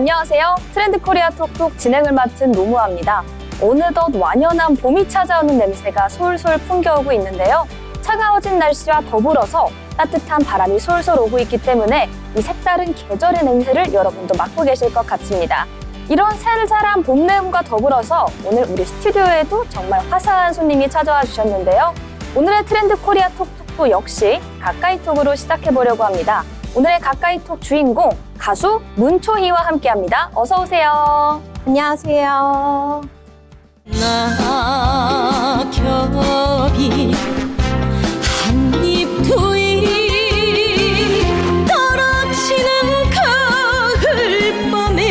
안녕하세요. 트렌드 코리아 톡톡 진행을 맡은 노무아입니다. 어느덧 완연한 봄이 찾아오는 냄새가 솔솔 풍겨오고 있는데요. 차가워진 날씨와 더불어서 따뜻한 바람이 솔솔 오고 있기 때문에 이 색다른 계절의 냄새를 여러분도 맡고 계실 것 같습니다. 이런 살살한 봄 내음과 더불어서 오늘 우리 스튜디오에도 정말 화사한 손님이 찾아와 주셨는데요. 오늘의 트렌드 코리아 톡톡도 역시 가까이톡으로 시작해보려고 합니다. 오늘의 가까이톡 주인공 가수 문초희와 함께합니다. 어서 오세요. 안녕하세요. 낙엽이 한입 두입 떨어지는 가을밤에.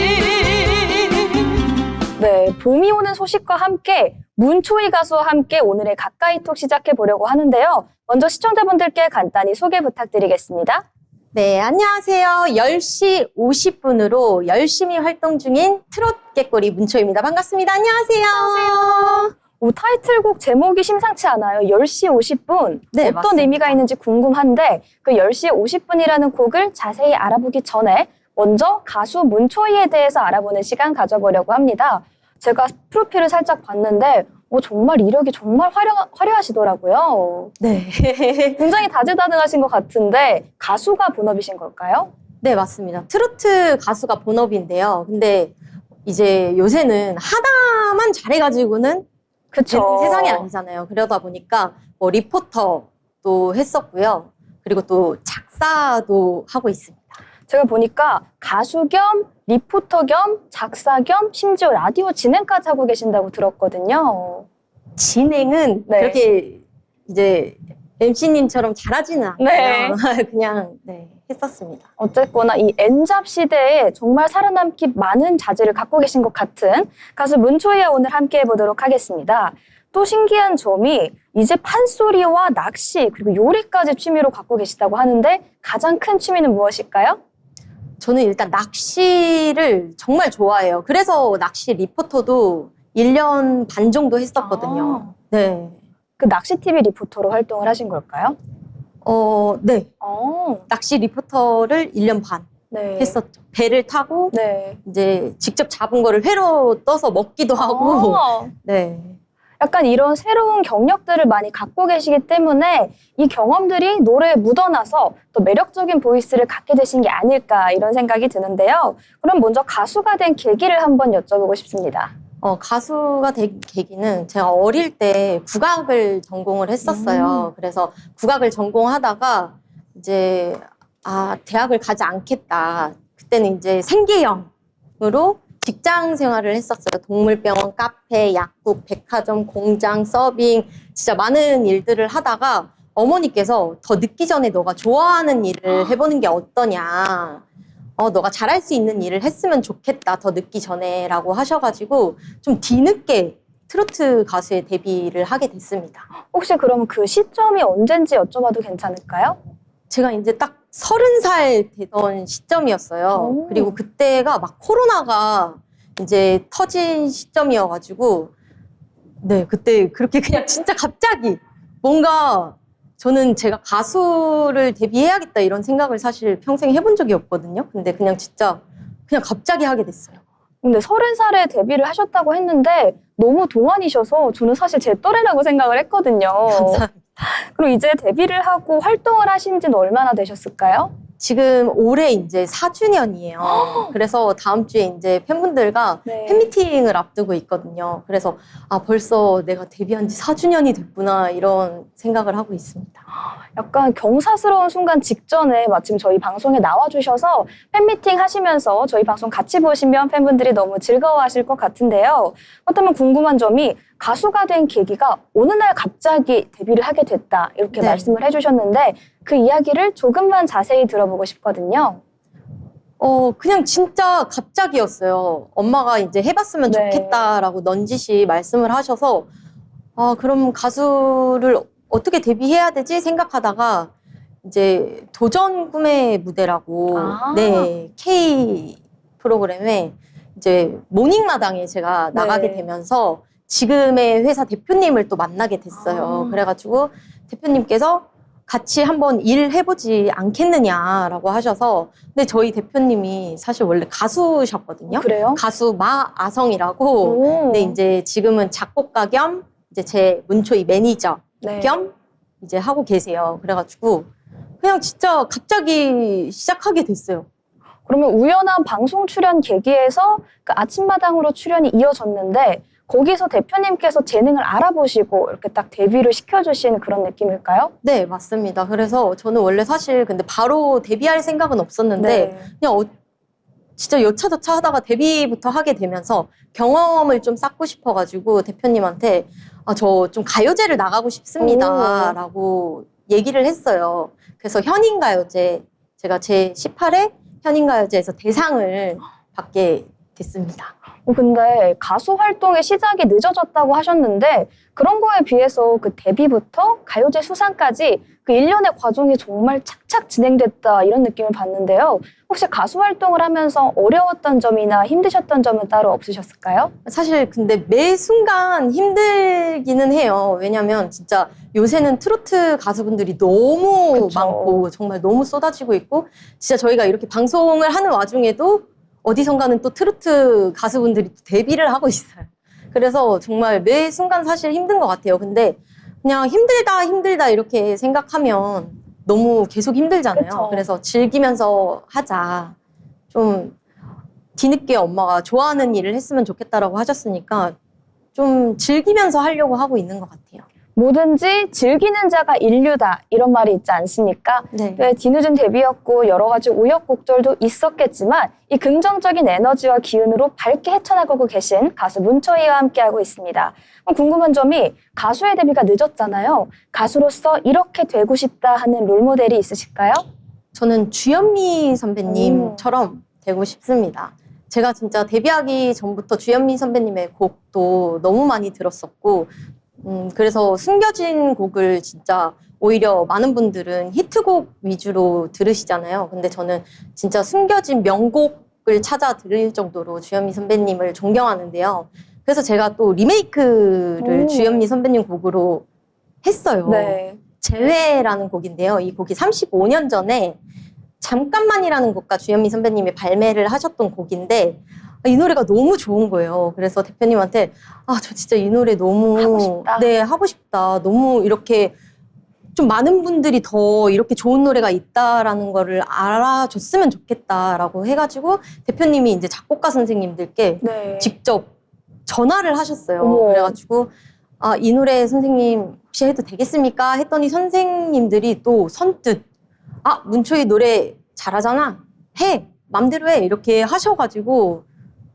네, 봄이 오는 소식과 함께 문초희 가수와 함께 오늘의 가까이톡 시작해보려고 하는데요. 먼저 시청자분들께 간단히 소개 부탁드리겠습니다. 네, 안녕하세요. 10시 50분으로 열심히 활동 중인 트롯 깨꼬리 문초희입니다. 반갑습니다. 안녕하세요. 타이틀곡 제목이 심상치 않아요. 10시 50분. 네, 어떤 맞습니다. 의미가 있는지 궁금한데 그 10시 50분이라는 곡을 자세히 알아보기 전에 먼저 가수 문초희에 대해서 알아보는 시간 가져보려고 합니다. 제가 프로필을 살짝 봤는데 정말 이력이 정말 화려하시더라고요. 네. 굉장히 다재다능하신 것 같은데 가수가 본업이신 걸까요? 네, 맞습니다. 트로트 가수가 본업인데요. 근데 이제 요새는 하나만 잘해가지고는 그쵸. 되는 세상이 아니잖아요. 그러다 보니까 뭐 리포터도 했었고요. 그리고 또 작사도 하고 있습니다. 제가 보니까 가수 겸 리포터 겸 작사 겸 심지어 라디오 진행까지 하고 계신다고 들었거든요. 진행은 네. 그렇게 이제 MC님처럼 잘하지는 않고요. 네. 그냥 했었습니다. 어쨌거나 이 N잡 시대에 정말 살아남기 많은 자질을 갖고 계신 것 같은 가수 문초희와 오늘 함께 해보도록 하겠습니다. 또 신기한 점이 이제 판소리와 낚시 그리고 요리까지 취미로 갖고 계시다고 하는데 가장 큰 취미는 무엇일까요? 저는 일단 낚시를 정말 좋아해요. 그래서 낚시 리포터도 1년 반 정도 했었거든요. 네. 그 낚시 TV 리포터로 활동을 하신 걸까요? 네. 어, 낚시 리포터를 1년 반 네. 했었죠. 배를 타고 네. 이제 직접 잡은 거를 회로 떠서 먹기도 하고. 네. 약간 이런 새로운 경력들을 많이 갖고 계시기 때문에 이 경험들이 노래에 묻어나서 또 매력적인 보이스를 갖게 되신 게 아닐까 이런 생각이 드는데요. 그럼 먼저 가수가 된 계기를 한번 여쭤보고 싶습니다. 가수가 된 계기는 제가 어릴 때 국악을 전공을 했었어요. 그래서 국악을 전공하다가 이제 대학을 가지 않겠다. 그때는 이제 생계형으로 직장 생활을 했었어요. 동물병원, 카페, 약국, 백화점, 공장, 서빙 진짜 많은 일들을 하다가 어머니께서 더 늦기 전에 너가 좋아하는 일을 해보는 게 어떠냐. 너가 잘할 수 있는 일을 했으면 좋겠다. 더 늦기 전에 라고 하셔가지고 좀 뒤늦게 트로트 가수에 데뷔를 하게 됐습니다. 혹시 그럼 그 시점이 언젠지 여쭤봐도 괜찮을까요? 제가 이제 딱 30살 되던 시점이었어요. 그리고 그때가 막 코로나가 이제 터진 시점이어가지고 네, 그때 그렇게 그냥 진짜 갑자기 뭔가 저는 제가 가수를 데뷔해야겠다 이런 생각을 사실 평생 해본 적이 없거든요. 근데 그냥 진짜 그냥 갑자기 하게 됐어요. 근데 30살에 데뷔를 하셨다고 했는데 너무 동안이셔서 저는 사실 제 또래라고 생각을 했거든요. 감사합니다. 그럼 이제 데뷔를 하고 활동을 하신 지는 얼마나 되셨을까요? 지금 올해 이제 4주년이에요. 그래서 다음 주에 이제 팬분들과 네. 팬미팅을 앞두고 있거든요. 그래서 벌써 내가 데뷔한 지 4주년이 됐구나 이런 생각을 하고 있습니다. 약간 경사스러운 순간 직전에 마침 저희 방송에 나와주셔서 팬미팅 하시면서 저희 방송 같이 보시면 팬분들이 너무 즐거워하실 것 같은데요. 그렇다면 궁금한 점이 가수가 된 계기가 어느 날 갑자기 데뷔를 하게 됐다 이렇게 네. 말씀을 해주셨는데 그 이야기를 조금만 자세히 들어보고 싶거든요. 그냥 진짜 갑자기였어요. 엄마가 이제 해봤으면 네. 좋겠다라고 넌지시 말씀을 하셔서 그럼 가수를 어떻게 데뷔해야 되지 생각하다가 이제 도전 꿈의 무대라고 네, K 프로그램에 이제 모닝마당에 제가 나가게 되면서 지금의 회사 대표님을 또 만나게 됐어요. 그래가지고 대표님께서 같이 한번 일해보지 않겠느냐라고 하셔서 근데 저희 대표님이 사실 원래 가수셨거든요. 그래요? 가수 마아성이라고 오. 근데 이제 지금은 작곡가 겸 이제 제 문초이 매니저 네. 겸 이제 하고 계세요. 그래가지고 그냥 진짜 갑자기 시작하게 됐어요. 그러면 우연한 방송 출연 계기에서 그 아침마당으로 출연이 이어졌는데 거기서 대표님께서 재능을 알아보시고 이렇게 딱 데뷔를 시켜주신 그런 느낌일까요? 네, 맞습니다. 그래서 저는 원래 사실 근데 바로 데뷔할 생각은 없었는데 네. 그냥 진짜 여차저차 하다가 데뷔부터 하게 되면서 경험을 좀 쌓고 싶어가지고 대표님한테 저 좀 가요제를 나가고 싶습니다. 라고 얘기를 했어요. 그래서 현인가요제, 제가 제 18회 현인가요제에서 대상을 받게 됐습니다. 근데 가수 활동의 시작이 늦어졌다고 하셨는데 그런 거에 비해서 그 데뷔부터 가요제 수상까지 그 일련의 과정이 정말 착착 진행됐다 이런 느낌을 받는데요. 혹시 가수 활동을 하면서 어려웠던 점이나 힘드셨던 점은 따로 없으셨을까요? 사실 근데 매 순간 힘들기는 해요. 왜냐면 진짜 요새는 트로트 가수분들이 너무 그쵸. 많고 정말 너무 쏟아지고 있고 진짜 저희가 이렇게 방송을 하는 와중에도 어디선가는 또 트로트 가수분들이 데뷔를 하고 있어요. 그래서 정말 매 순간 사실 힘든 것 같아요. 근데 그냥 힘들다 이렇게 생각하면 너무 계속 힘들잖아요. 그쵸. 그래서 즐기면서 하자. 좀 뒤늦게 엄마가 좋아하는 일을 했으면 좋겠다라고 하셨으니까 좀 즐기면서 하려고 하고 있는 것 같아요. 뭐든지 즐기는 자가 인류다 이런 말이 있지 않습니까? 네. 왜 뒤늦은 데뷔였고 여러 가지 우여곡절도 있었겠지만 이 긍정적인 에너지와 기운으로 밝게 헤쳐나가고 계신 가수 문초희와 함께하고 있습니다. 그럼 궁금한 점이 가수의 데뷔가 늦었잖아요. 가수로서 이렇게 되고 싶다 하는 롤모델이 있으실까요? 저는 주현미 선배님처럼 되고 싶습니다. 제가 진짜 데뷔하기 전부터 주현미 선배님의 곡도 너무 많이 들었었고 그래서 숨겨진 곡을 진짜 오히려 많은 분들은 히트곡 위주로 들으시잖아요. 근데 저는 진짜 숨겨진 명곡을 찾아 들을 정도로 주현미 선배님을 존경하는데요. 그래서 제가 또 리메이크를 주현미 선배님 곡으로 했어요. 네. 재회라는 곡인데요. 이 곡이 35년 전에 잠깐만이라는 곡과 주현미 선배님이 발매를 하셨던 곡인데 이 노래가 너무 좋은 거예요. 그래서 대표님한테 저 진짜 이 노래 너무 하고 싶다. 네, 하고 싶다. 너무 이렇게 좀 많은 분들이 더 이렇게 좋은 노래가 있다라는 거를 알아줬으면 좋겠다라고 해가지고 대표님이 이제 작곡가 선생님들께 네. 직접 전화를 하셨어요. 어머. 그래가지고 이 노래 선생님 혹시 해도 되겠습니까? 했더니 선생님들이 또 선뜻 문초희 노래 잘하잖아. 해. 맘대로 해. 이렇게 하셔가지고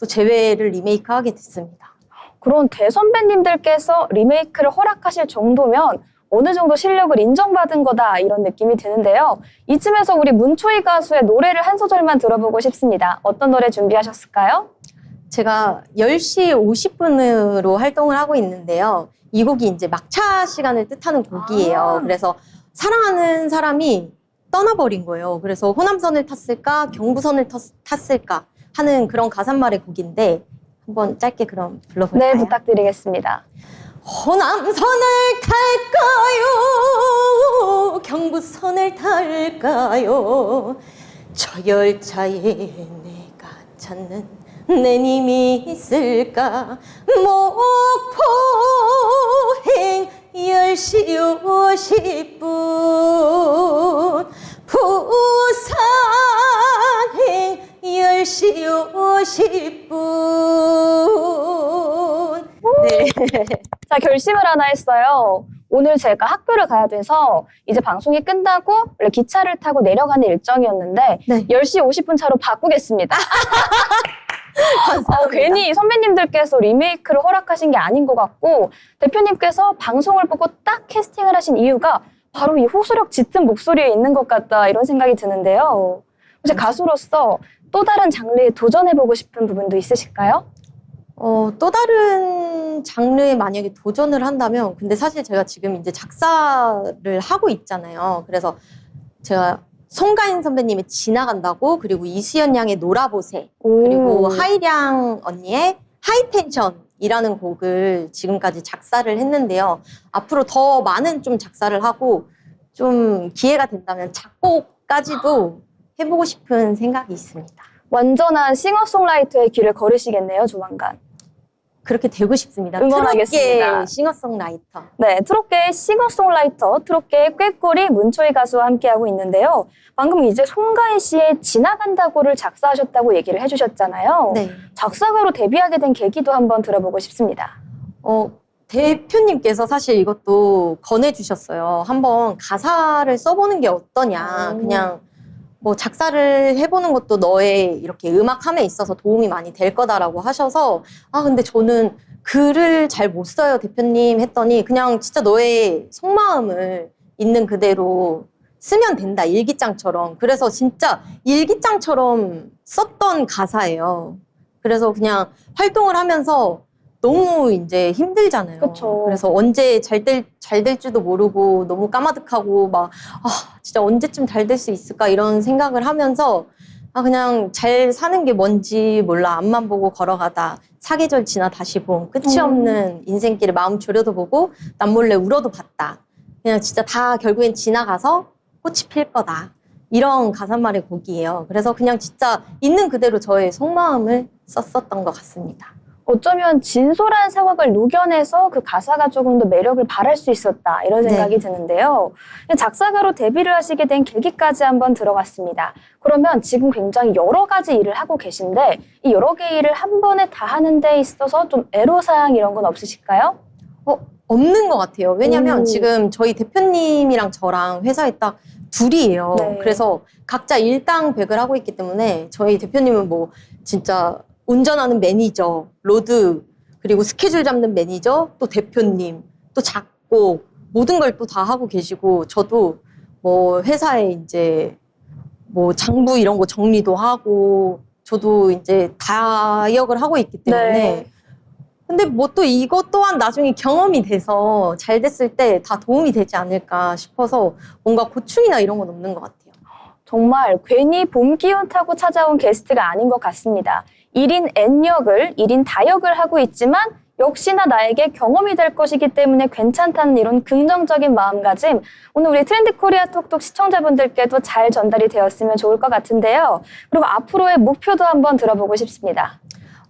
또 재회를 리메이크하게 됐습니다. 그런 대선배님들께서 리메이크를 허락하실 정도면 어느 정도 실력을 인정받은 거다 이런 느낌이 드는데요. 이쯤에서 우리 문초희 가수의 노래를 한 소절만 들어보고 싶습니다. 어떤 노래 준비하셨을까요? 제가 10시 50분으로 활동을 하고 있는데요. 이 곡이 이제 막차 시간을 뜻하는 곡이에요. 그래서 사랑하는 사람이 떠나버린 거예요. 그래서 호남선을 탔을까 경부선을 탔을까 하는 그런 가사말의 곡인데 한번 짧게 그럼 불러볼까요? 네, 부탁드리겠습니다. 호남선을 탈까요? 경부선을 탈까요? 저 열차에 내가 찾는 내 님이 있을까? 목포행 10시 50분 부산행 10시 50분 네. 자, 결심을 하나 했어요. 오늘 제가 학교를 가야 돼서 이제 방송이 끝나고 원래 기차를 타고 내려가는 일정이었는데 네. 10시 50분 차로 바꾸겠습니다. 괜히 선배님들께서 리메이크를 허락하신 게 아닌 것 같고 대표님께서 방송을 보고 딱 캐스팅을 하신 이유가 바로 이 호소력 짙은 목소리에 있는 것 같다 이런 생각이 드는데요. 혹시 가수로서 또 다른 장르에 도전해보고 싶은 부분도 있으실까요? 또 다른 장르에 만약에 도전을 한다면 근데 사실 제가 지금 이제 작사를 하고 있잖아요. 그래서 제가 송가인 선배님의 지나간다고 그리고 이수연 양의 놀아보세 그리고 하이량 언니의 하이텐션이라는 곡을 지금까지 작사를 했는데요. 앞으로 더 많은 좀 작사를 하고 좀 기회가 된다면 작곡까지도 해보고 싶은 생각이 있습니다. 완전한 싱어송라이터의 길을 걸으시겠네요, 조만간. 그렇게 되고 싶습니다. 응원하겠습니다. 트롯계 싱어송라이터. 네, 트롯계의 싱어송라이터, 트롯계의 꾀꼬리 문초희 가수와 함께하고 있는데요. 방금 이제 송가인 씨의 지나간다고를 작사하셨다고 얘기를 해주셨잖아요. 네. 작사가로 데뷔하게 된 계기도 한번 들어보고 싶습니다. 대표님께서 사실 이것도 권해주셨어요. 한번 가사를 써보는 게 어떠냐. 그냥 뭐 작사를 해보는 것도 너의 이렇게 음악함에 있어서 도움이 많이 될 거다라고 하셔서 근데 저는 글을 잘 못 써요, 대표님 했더니 그냥 진짜 너의 속마음을 있는 그대로 쓰면 된다, 일기장처럼. 그래서 진짜 일기장처럼 썼던 가사예요. 그래서 그냥 활동을 하면서 너무 이제 힘들잖아요. 그쵸. 그래서 언제 잘 될지도 모르고 너무 까마득하고 막 진짜 언제쯤 잘 될 수 있을까 이런 생각을 하면서 그냥 잘 사는 게 뭔지 몰라. 앞만 보고 걸어가다 사계절 지나 다시 봄 끝이 없는 인생길에 마음 졸여도 보고 남몰래 울어도 봤다. 그냥 진짜 다 결국엔 지나가서 꽃이 필 거다. 이런 가사말의 곡이에요. 그래서 그냥 진짜 있는 그대로 저의 속마음을 썼었던 것 같습니다. 어쩌면 진솔한 상황을 녹여내서 그 가사가 조금 더 매력을 발할 수 있었다, 이런 생각이 드는데요. 작사가로 데뷔를 하시게 된 계기까지 한번 들어갔습니다. 그러면 지금 굉장히 여러 가지 일을 하고 계신데 이 여러 개 일을 한 번에 다 하는 데 있어서 좀 애로사항 이런 건 없으실까요? 없는 것 같아요. 왜냐면 지금 저희 대표님이랑 저랑 회사에 딱 둘이에요. 네. 그래서 각자 일당백을 하고 있기 때문에 저희 대표님은 뭐 진짜 운전하는 매니저, 로드, 그리고 스케줄 잡는 매니저, 또 대표님, 또 작곡, 모든 걸 또 다 하고 계시고, 저도 뭐 회사에 이제 뭐 장부 이런 거 정리도 하고, 저도 이제 다역을 하고 있기 때문에. 네. 근데 뭐 또 이것 또한 나중에 경험이 돼서 잘 됐을 때 다 도움이 되지 않을까 싶어서 뭔가 고충이나 이런 건 없는 것 같아요. 정말 괜히 봄 기운 타고 찾아온 게스트가 아닌 것 같습니다. 1인 N역을 1인 다역을 하고 있지만 역시나 나에게 경험이 될 것이기 때문에 괜찮다는 이런 긍정적인 마음가짐, 오늘 우리 트렌드 코리아 톡톡 시청자분들께도 잘 전달이 되었으면 좋을 것 같은데요. 그리고 앞으로의 목표도 한번 들어보고 싶습니다.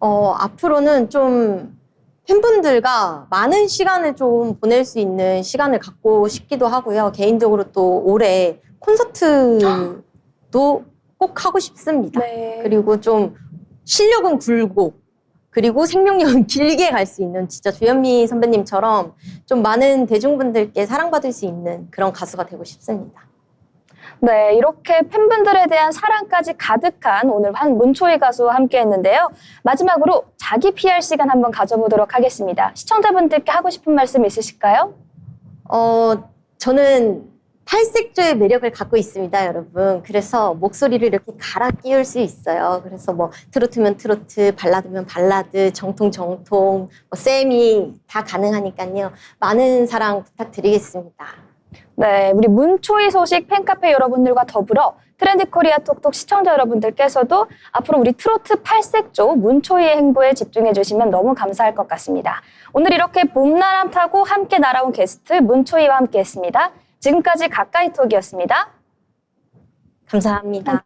앞으로는 좀 팬분들과 많은 시간을 좀 보낼 수 있는 시간을 갖고 싶기도 하고요. 개인적으로 또 올해 콘서트도 꼭 하고 싶습니다. 네. 그리고 좀 실력은 굵고 그리고 생명력은 길게 갈 수 있는 진짜 주현미 선배님처럼 좀 많은 대중분들께 사랑받을 수 있는 그런 가수가 되고 싶습니다. 네, 이렇게 팬분들에 대한 사랑까지 가득한 오늘 문초희 가수와 함께 했는데요. 마지막으로 자기 PR 시간 한번 가져보도록 하겠습니다. 시청자분들께 하고 싶은 말씀 있으실까요? 저는 팔색조의 매력을 갖고 있습니다, 여러분. 그래서 목소리를 이렇게 갈아 끼울 수 있어요. 그래서 뭐 트로트면 트로트, 발라드면 발라드, 정통, 뭐 세미 다 가능하니까요. 많은 사랑 부탁드리겠습니다. 네, 우리 문초희 소식 팬카페 여러분들과 더불어 트렌드 코리아 톡톡 시청자 여러분들께서도 앞으로 우리 트로트 팔색조 문초희의 행보에 집중해 주시면 너무 감사할 것 같습니다. 오늘 이렇게 봄나람 타고 함께 날아온 게스트 문초희와 함께 했습니다. 지금까지 가까이 톡이었습니다. 감사합니다.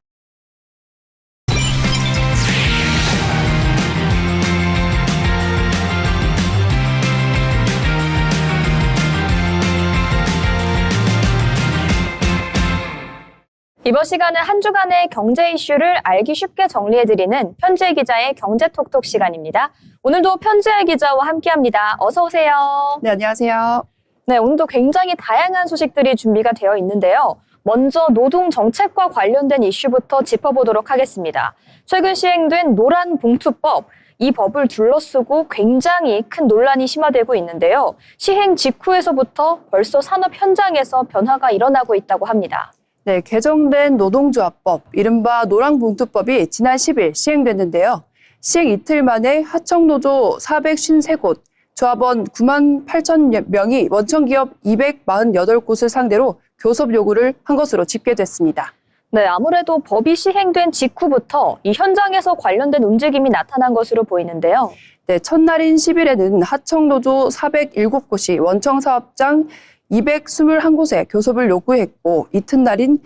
이번 시간은 한 주간의 경제 이슈를 알기 쉽게 정리해드리는 편지혜 기자의 경제톡톡 시간입니다. 오늘도 편지혜 기자와 함께합니다. 어서 오세요. 네, 안녕하세요. 네, 오늘도 굉장히 다양한 소식들이 준비가 되어 있는데요. 먼저 노동 정책과 관련된 이슈부터 짚어보도록 하겠습니다. 최근 시행된 노란봉투법, 이 법을 둘러쓰고 굉장히 큰 논란이 심화되고 있는데요. 시행 직후에서부터 벌써 산업 현장에서 변화가 일어나고 있다고 합니다. 네, 개정된 노동조합법, 이른바 노란봉투법이 지난 10일 시행됐는데요. 시행 이틀 만에 하청노조 453곳, 조합원 9만 8천 명이 원청기업 248곳을 상대로 교섭 요구를 한 것으로 집계됐습니다. 네, 아무래도 법이 시행된 직후부터 이 현장에서 관련된 움직임이 나타난 것으로 보이는데요. 네, 첫날인 10일에는 하청노조 407곳이 원청사업장 221곳에 교섭을 요구했고 이튿날인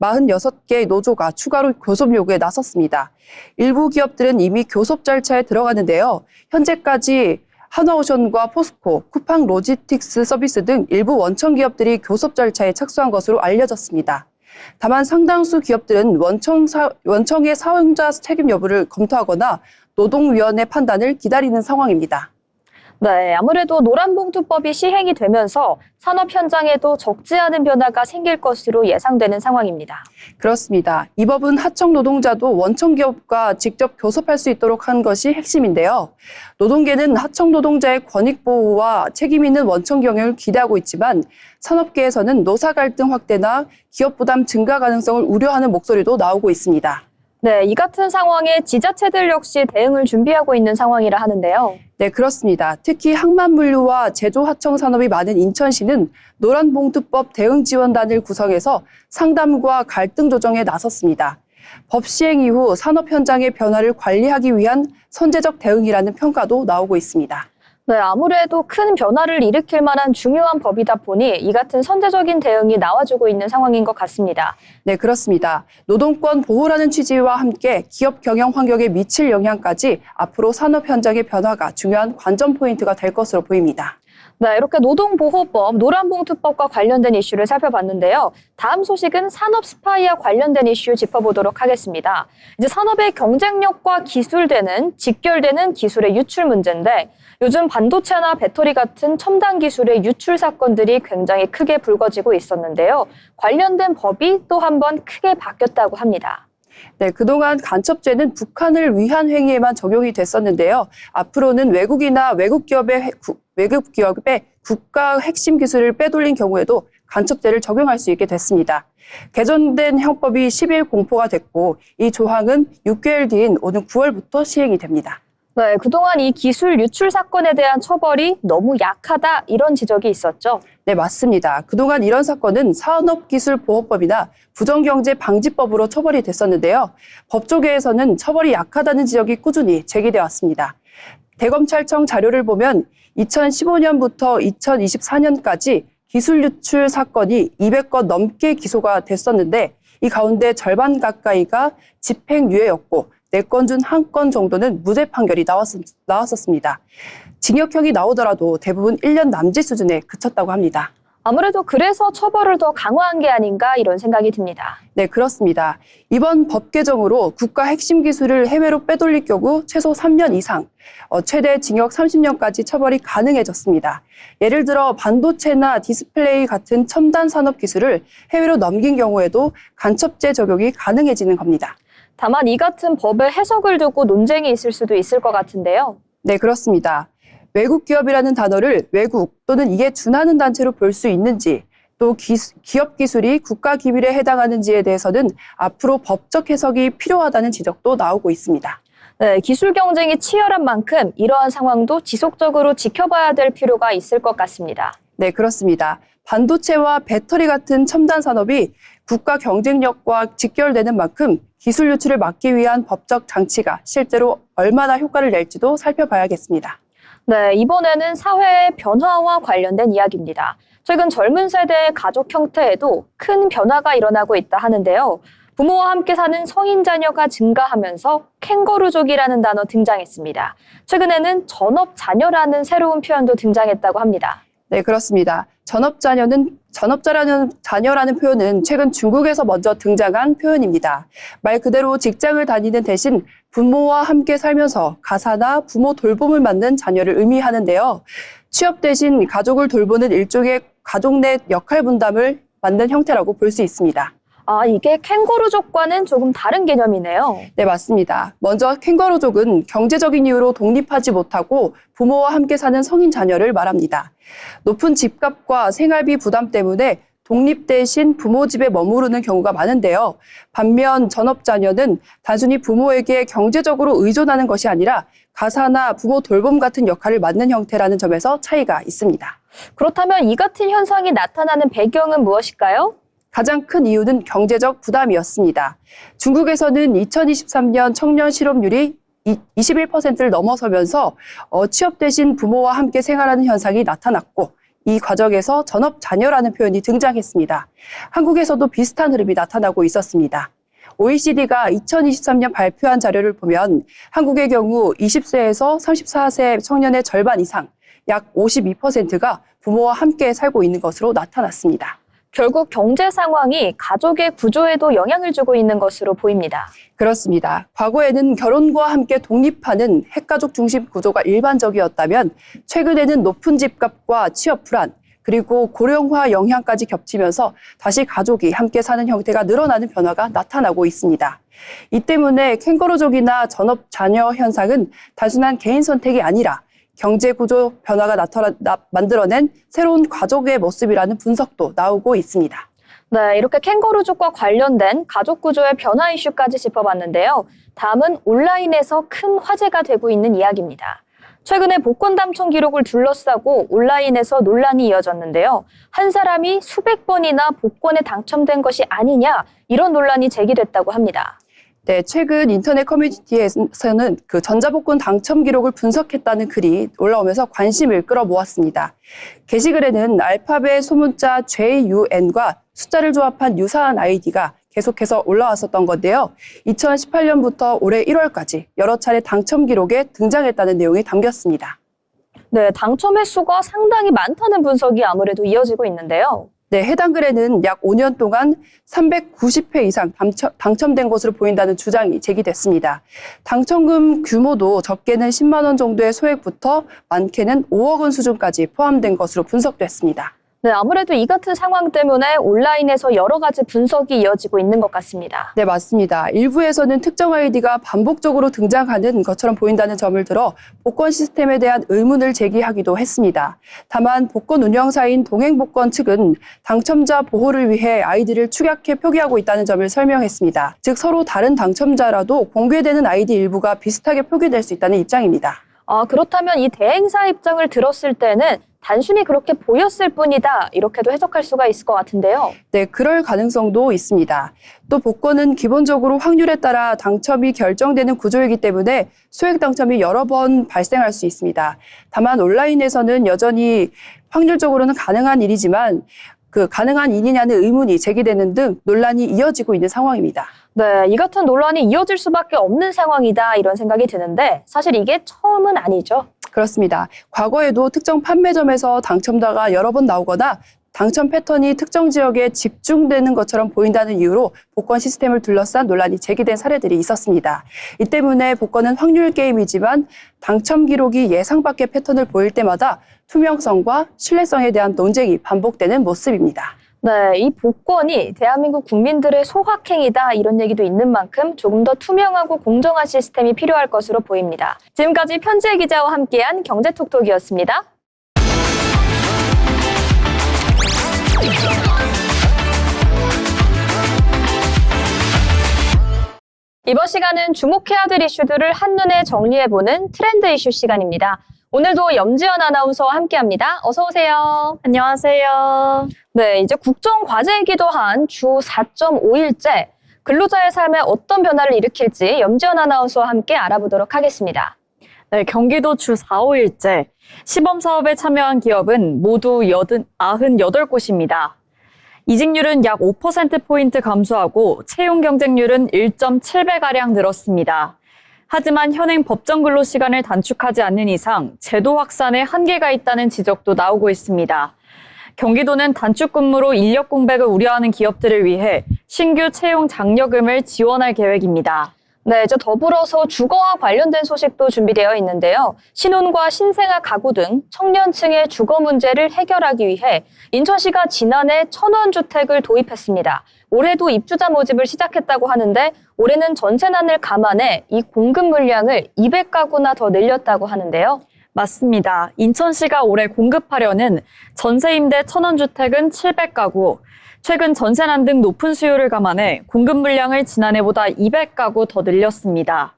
46개 노조가 추가로 교섭 요구에 나섰습니다. 일부 기업들은 이미 교섭 절차에 들어가는데요. 현재까지 한화오션과 포스코, 쿠팡 로지스틱스 서비스 등 일부 원청 기업들이 교섭 절차에 착수한 것으로 알려졌습니다. 다만 상당수 기업들은 원청의 사용자 책임 여부를 검토하거나 노동위원회 판단을 기다리는 상황입니다. 네, 아무래도 노란봉투법이 시행이 되면서 산업 현장에도 적지 않은 변화가 생길 것으로 예상되는 상황입니다. 그렇습니다. 이 법은 하청 노동자도 원청 기업과 직접 교섭할 수 있도록 한 것이 핵심인데요. 노동계는 하청 노동자의 권익 보호와 책임 있는 원청 경영을 기대하고 있지만 산업계에서는 노사 갈등 확대나 기업 부담 증가 가능성을 우려하는 목소리도 나오고 있습니다. 네, 이 같은 상황에 지자체들 역시 대응을 준비하고 있는 상황이라 하는데요. 네, 그렇습니다. 특히 항만물류와 제조하청 산업이 많은 인천시는 노란봉투법 대응지원단을 구성해서 상담과 갈등 조정에 나섰습니다. 법 시행 이후 산업 현장의 변화를 관리하기 위한 선제적 대응이라는 평가도 나오고 있습니다. 네, 아무래도 큰 변화를 일으킬 만한 중요한 법이다 보니 이 같은 선제적인 대응이 나와주고 있는 상황인 것 같습니다. 네, 그렇습니다. 노동권 보호라는 취지와 함께 기업 경영 환경에 미칠 영향까지 앞으로 산업 현장의 변화가 중요한 관전 포인트가 될 것으로 보입니다. 네, 이렇게 노동보호법, 노란봉투법과 관련된 이슈를 살펴봤는데요. 다음 소식은 산업 스파이와 관련된 이슈 짚어보도록 하겠습니다. 이제 산업의 경쟁력과 직결되는 기술의 유출 문제인데 요즘 반도체나 배터리 같은 첨단 기술의 유출 사건들이 굉장히 크게 불거지고 있었는데요. 관련된 법이 또 한 번 크게 바뀌었다고 합니다. 네, 그동안 간첩죄는 북한을 위한 행위에만 적용이 됐었는데요. 앞으로는 외국이나 외국 기업의 국가 핵심 기술을 빼돌린 경우에도 간첩죄를 적용할 수 있게 됐습니다. 개정된 형법이 10일 공포가 됐고 이 조항은 6개월 뒤인 오는 9월부터 시행이 됩니다. 네, 그동안 이 기술 유출 사건에 대한 처벌이 너무 약하다 이런 지적이 있었죠. 네, 맞습니다. 그동안 이런 사건은 산업기술보호법이나 부정경제방지법으로 처벌이 됐었는데요. 법조계에서는 처벌이 약하다는 지적이 꾸준히 제기돼 왔습니다. 대검찰청 자료를 보면 2015년부터 2024년까지 기술 유출 사건이 200건 넘게 기소가 됐었는데 이 가운데 절반 가까이가 집행유예였고 4건 중 1건 정도는 무죄 판결이 나왔었습니다. 징역형이 나오더라도 대부분 1년 남짓 수준에 그쳤다고 합니다. 아무래도 그래서 처벌을 더 강화한 게 아닌가 이런 생각이 듭니다. 네, 그렇습니다. 이번 법 개정으로 국가 핵심 기술을 해외로 빼돌릴 경우 최소 3년 이상, 최대 징역 30년까지 처벌이 가능해졌습니다. 예를 들어 반도체나 디스플레이 같은 첨단 산업 기술을 해외로 넘긴 경우에도 간첩죄 적용이 가능해지는 겁니다. 다만 이 같은 법의 해석을 두고 논쟁이 있을 수도 있을 것 같은데요. 네, 그렇습니다. 외국 기업이라는 단어를 외국 또는 이에 준하는 단체로 볼 수 있는지 또 기업 기술이 국가 기밀에 해당하는지에 대해서는 앞으로 법적 해석이 필요하다는 지적도 나오고 있습니다. 네, 기술 경쟁이 치열한 만큼 이러한 상황도 지속적으로 지켜봐야 될 필요가 있을 것 같습니다. 네, 그렇습니다. 반도체와 배터리 같은 첨단 산업이 국가 경쟁력과 직결되는 만큼 기술 유출을 막기 위한 법적 장치가 실제로 얼마나 효과를 낼지도 살펴봐야겠습니다. 네, 이번에는 사회의 변화와 관련된 이야기입니다. 최근 젊은 세대의 가족 형태에도 큰 변화가 일어나고 있다 하는데요. 부모와 함께 사는 성인 자녀가 증가하면서 캥거루족이라는 단어 등장했습니다. 최근에는 전업자녀라는 새로운 표현도 등장했다고 합니다. 네, 그렇습니다. 전업자녀라는 표현은 최근 중국에서 먼저 등장한 표현입니다. 말 그대로 직장을 다니는 대신 부모와 함께 살면서 가사나 부모 돌봄을 맡는 자녀를 의미하는데요. 취업 대신 가족을 돌보는 일종의 가족 내 역할 분담을 맡는 형태라고 볼 수 있습니다. 아, 이게 캥거루족과는 조금 다른 개념이네요. 네, 맞습니다. 먼저 캥거루족은 경제적인 이유로 독립하지 못하고 부모와 함께 사는 성인 자녀를 말합니다. 높은 집값과 생활비 부담 때문에 독립 대신 부모 집에 머무르는 경우가 많은데요. 반면 전업자녀는 단순히 부모에게 경제적으로 의존하는 것이 아니라 가사나 부모 돌봄 같은 역할을 맡는 형태라는 점에서 차이가 있습니다. 그렇다면 이 같은 현상이 나타나는 배경은 무엇일까요? 가장 큰 이유는 경제적 부담이었습니다. 중국에서는 2023년 청년 실업률이 21%를 넘어서면서 취업 대신 부모와 함께 생활하는 현상이 나타났고 이 과정에서 전업 자녀라는 표현이 등장했습니다. 한국에서도 비슷한 흐름이 나타나고 있었습니다. OECD가 2023년 발표한 자료를 보면 한국의 경우 20세에서 34세 청년의 절반 이상, 약 52%가 부모와 함께 살고 있는 것으로 나타났습니다. 결국 경제 상황이 가족의 구조에도 영향을 주고 있는 것으로 보입니다. 그렇습니다. 과거에는 결혼과 함께 독립하는 핵가족 중심 구조가 일반적이었다면 최근에는 높은 집값과 취업 불안, 그리고 고령화 영향까지 겹치면서 다시 가족이 함께 사는 형태가 늘어나는 변화가 나타나고 있습니다. 이 때문에 캥거루족이나 전업 자녀 현상은 단순한 개인 선택이 아니라 경제 구조 변화가 만들어낸 새로운 가족의 모습이라는 분석도 나오고 있습니다. 네, 이렇게 캥거루족과 관련된 가족 구조의 변화 이슈까지 짚어봤는데요. 다음은 온라인에서 큰 화제가 되고 있는 이야기입니다. 최근에 복권 당첨 기록을 둘러싸고 온라인에서 논란이 이어졌는데요. 한 사람이 수백 번이나 복권에 당첨된 것이 아니냐, 이런 논란이 제기됐다고 합니다. 네, 최근 인터넷 커뮤니티에서는 그 전자복권 당첨 기록을 분석했다는 글이 올라오면서 관심을 끌어모았습니다. 게시글에는 알파벳 소문자 JUN과 숫자를 조합한 유사한 아이디가 계속해서 올라왔었던 건데요. 2018년부터 올해 1월까지 여러 차례 당첨 기록에 등장했다는 내용이 담겼습니다. 네, 당첨 횟수가 상당히 많다는 분석이 아무래도 이어지고 있는데요. 네, 해당 글에는 약 5년 동안 390회 이상 당첨된 것으로 보인다는 주장이 제기됐습니다. 당첨금 규모도 적게는 10만 원 정도의 소액부터 많게는 5억 원 수준까지 포함된 것으로 분석됐습니다. 네, 아무래도 이 같은 상황 때문에 온라인에서 여러 가지 분석이 이어지고 있는 것 같습니다. 네, 맞습니다. 일부에서는 특정 아이디가 반복적으로 등장하는 것처럼 보인다는 점을 들어 복권 시스템에 대한 의문을 제기하기도 했습니다. 다만 복권 운영사인 동행복권 측은 당첨자 보호를 위해 아이디를 축약해 표기하고 있다는 점을 설명했습니다. 즉 서로 다른 당첨자라도 공개되는 아이디 일부가 비슷하게 표기될 수 있다는 입장입니다. 그렇다면 이 대행사 입장을 들었을 때는 단순히 그렇게 보였을 뿐이다, 이렇게도 해석할 수가 있을 것 같은데요. 네, 그럴 가능성도 있습니다. 또 복권은 기본적으로 확률에 따라 당첨이 결정되는 구조이기 때문에 소액 당첨이 여러 번 발생할 수 있습니다. 다만 온라인에서는 여전히 확률적으로는 가능한 일이지만 그 가능한 일이냐는 의문이 제기되는 등 논란이 이어지고 있는 상황입니다. 네, 이 같은 논란이 이어질 수밖에 없는 상황이다, 이런 생각이 드는데 사실 이게 처음은 아니죠. 그렇습니다. 과거에도 특정 판매점에서 당첨자가 여러 번 나오거나 당첨 패턴이 특정 지역에 집중되는 것처럼 보인다는 이유로 복권 시스템을 둘러싼 논란이 제기된 사례들이 있었습니다. 이 때문에 복권은 확률 게임이지만 당첨 기록이 예상 밖의 패턴을 보일 때마다 투명성과 신뢰성에 대한 논쟁이 반복되는 모습입니다. 네, 이 복권이 대한민국 국민들의 소확행이다, 이런 얘기도 있는 만큼 조금 더 투명하고 공정한 시스템이 필요할 것으로 보입니다. 지금까지 편지혜 기자와 함께한 경제톡톡이었습니다. 이번 시간은 주목해야 될 이슈들을 한눈에 정리해보는 트렌드 이슈 시간입니다. 오늘도 염지연 아나운서와 함께합니다. 어서 오세요. 안녕하세요. 네, 이제 국정과제이기도 한 주 4.5일째 근로자의 삶에 어떤 변화를 일으킬지 염지연 아나운서와 함께 알아보도록 하겠습니다. 네, 경기도 주 4, 5일째 시범 사업에 참여한 기업은 모두 98곳입니다. 이직률은 약 5%포인트 감소하고 채용 경쟁률은 1.7배가량 늘었습니다. 하지만 현행 법정 근로 시간을 단축하지 않는 이상 제도 확산에 한계가 있다는 지적도 나오고 있습니다. 경기도는 단축 근무로 인력 공백을 우려하는 기업들을 위해 신규 채용 장려금을 지원할 계획입니다. 네, 이제 더불어서 주거와 관련된 소식도 준비되어 있는데요. 신혼과 신생아 가구 등 청년층의 주거 문제를 해결하기 위해 인천시가 지난해 1000원 주택을 도입했습니다. 올해도 입주자 모집을 시작했다고 하는데 올해는 전세난을 감안해 이 공급 물량을 200가구나 더 늘렸다고 하는데요. 맞습니다. 인천시가 올해 공급하려는 전세임대 1000원 주택은 700가구, 최근 전세난 등 높은 수요를 감안해 공급 물량을 지난해보다 200가구 더 늘렸습니다.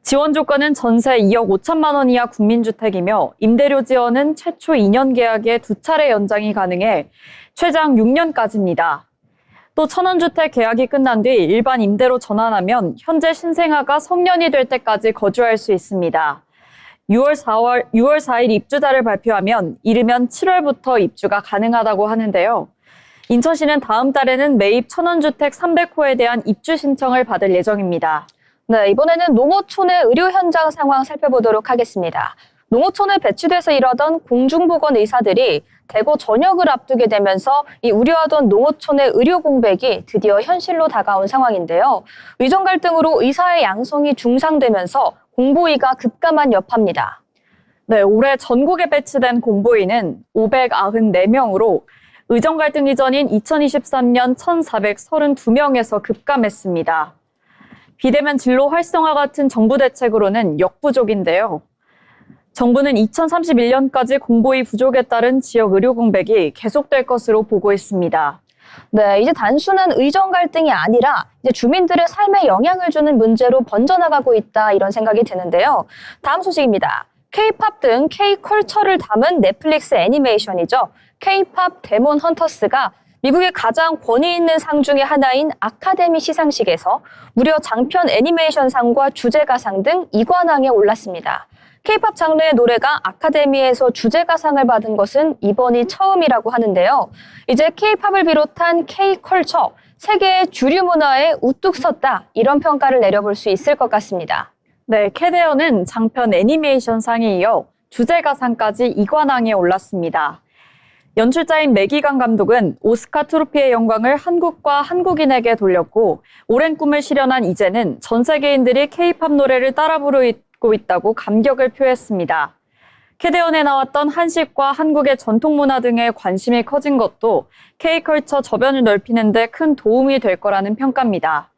지원 조건은 전세 2억 5천만 원 이하 국민주택이며 임대료 지원은 최초 2년 계약에 2차례 연장이 가능해 최장 6년까지입니다. 또 1000원 주택 계약이 끝난 뒤 일반 임대로 전환하면 현재 신생아가 성년이 될 때까지 거주할 수 있습니다. 6월 4일 입주자를 발표하면 이르면 7월부터 입주가 가능하다고 하는데요. 인천시는 다음 달에는 매입 천원주택 300호에 대한 입주 신청을 받을 예정입니다. 네, 이번에는 농어촌의 의료 현장 상황 살펴보도록 하겠습니다. 농어촌에 배치돼서 일하던 공중보건 의사들이 대거 전역을 앞두게 되면서 이 우려하던 농어촌의 의료 공백이 드디어 현실로 다가온 상황인데요. 의정 갈등으로 의사의 양성이 중상되면서 공보위가 급감한 여파입니다. 네, 올해 전국에 배치된 공보위는 594명으로 의정 갈등 이전인 2023년 1,432명에서 급감했습니다. 비대면 진로 활성화 같은 정부 대책으로는 역부족인데요. 정부는 2031년까지 공보위 부족에 따른 지역 의료 공백이 계속될 것으로 보고 있습니다. 네, 이제 단순한 의정 갈등이 아니라 이제 주민들의 삶에 영향을 주는 문제로 번져나가고 있다 이런 생각이 드는데요. 다음 소식입니다. K-팝 등 K-컬처를 담은 넷플릭스 애니메이션이죠. K-팝 데몬 헌터스가 미국의 가장 권위 있는 상 중의 하나인 아카데미 시상식에서 무려 장편 애니메이션상과 주제가상 등 2관왕에 올랐습니다. K-팝 장르의 노래가 아카데미에서 주제가상을 받은 것은 이번이 처음이라고 하는데요. 이제 K-팝을 비롯한 K-컬처, 세계의 주류 문화에 우뚝 섰다 이런 평가를 내려볼 수 있을 것 같습니다. 네, 캐데어는 장편 애니메이션상에 이어 주제가상까지 2관왕에 올랐습니다. 연출자인 매기강 감독은 오스카 트로피의 영광을 한국과 한국인에게 돌렸고 오랜 꿈을 실현한 이제는 전 세계인들이 K-팝 노래를 따라 부르고 있다고 감격을 표했습니다. 캐데언에 나왔던 한식과 한국의 전통 문화 등에 관심이 커진 것도 K-컬처 저변을 넓히는 데 큰 도움이 될 거라는 평가입니다.